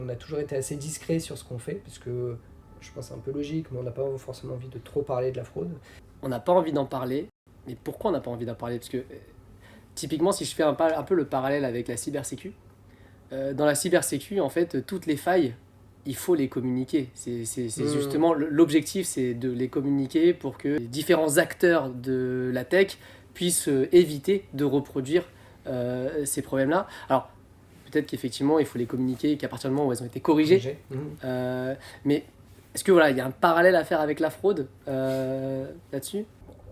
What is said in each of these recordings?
On a toujours été assez discret sur ce qu'on fait, parce que je pense que c'est un peu logique, mais on n'a pas forcément envie de trop parler de la fraude. On n'a pas envie d'en parler. Mais pourquoi on n'a pas envie d'en parler? Parce que typiquement, si je fais un peu le parallèle avec la cybersécu, dans la cybersécu, en fait, toutes les failles, il faut les communiquer. C'est Mmh. justement l'objectif, c'est de les communiquer pour que les différents acteurs de la tech puissent éviter de reproduire ces problèmes-là. Alors, peut-être qu'effectivement, il faut les communiquer qu'à partir du moment où elles ont été corrigées. Corrigé. Mmh. Mais est-ce que voilà, il y a un parallèle à faire avec la fraude là-dessus?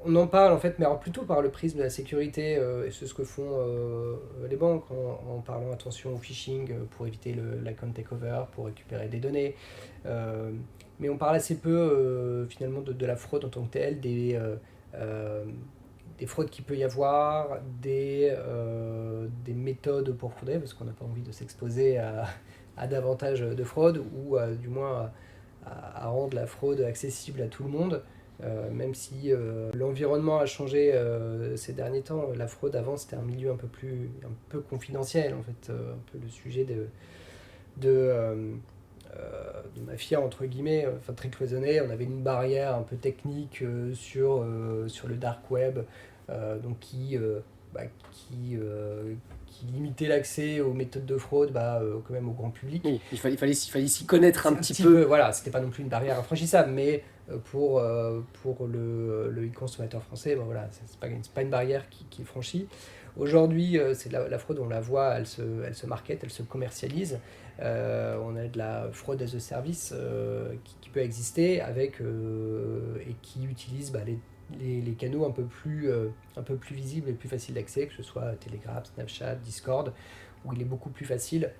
On en parle en fait, mais alors plutôt par le prisme de la sécurité, et c'est ce que font les banques en parlant attention au phishing pour éviter l'account takeover, pour récupérer des données. Euh, mais on parle assez peu finalement de la fraude en tant que telle, euh, des fraudes qu'il peut y avoir, des méthodes pour frauder, parce qu'on n'a pas envie de s'exposer à davantage de fraude, ou du moins à rendre la fraude accessible à tout le monde. Même si l'environnement a changé ces derniers temps, la fraude avant c'était un milieu un peu confidentiel en fait, un peu le sujet de, euh, de mafia entre guillemets, enfin très cloisonné. On avait une barrière un peu technique sur le dark web, donc bah, qui limitait l'accès aux méthodes de fraude quand même au grand public. Oui, il fallait s'y connaître un C'est un petit petit peu, peu. voilà, c'était pas non plus une barrière infranchissable, mais pour le consommateur français, ben voilà, c'est pas une barrière qui est franchie. Aujourd'hui, c'est la fraude, on la voit, elle se market, elle se commercialise. On a de la fraude as a service qui peut exister et qui utilise les canaux un peu plus visibles et plus faciles d'accès, que ce soit Telegram, Snapchat, Discord, où il est beaucoup plus facile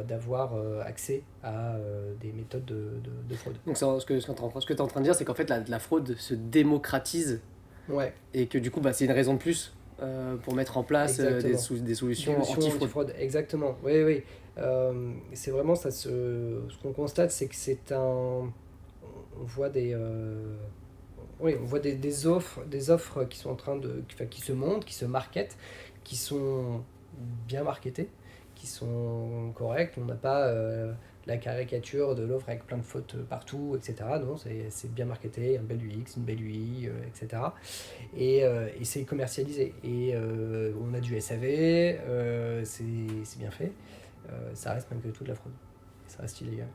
d'avoir accès à des méthodes de fraude. Donc ce que tu es en train de dire, c'est qu'en fait la fraude se démocratise Ouais, et que du coup bah, c'est une raison de plus pour mettre en place exactement. des solutions Solution anti-fraude. anti-fraude, exactement. Oui, oui. C'est vraiment ça. Ce qu'on constate, c'est que c'est un. On voit oui, on voit des offres qui sont en train enfin, qui se montent, qui se marketent, qui sont bien marketées, qui sont correctes. On n'a pas la caricature de l'offre avec plein de fautes partout, etc. Non, c'est bien marketé, un bel UX, une belle UI, etc. Et c'est commercialisé. Et on a du SAV, c'est bien fait. Ça reste malgré tout de la fraude. Ça reste illégal.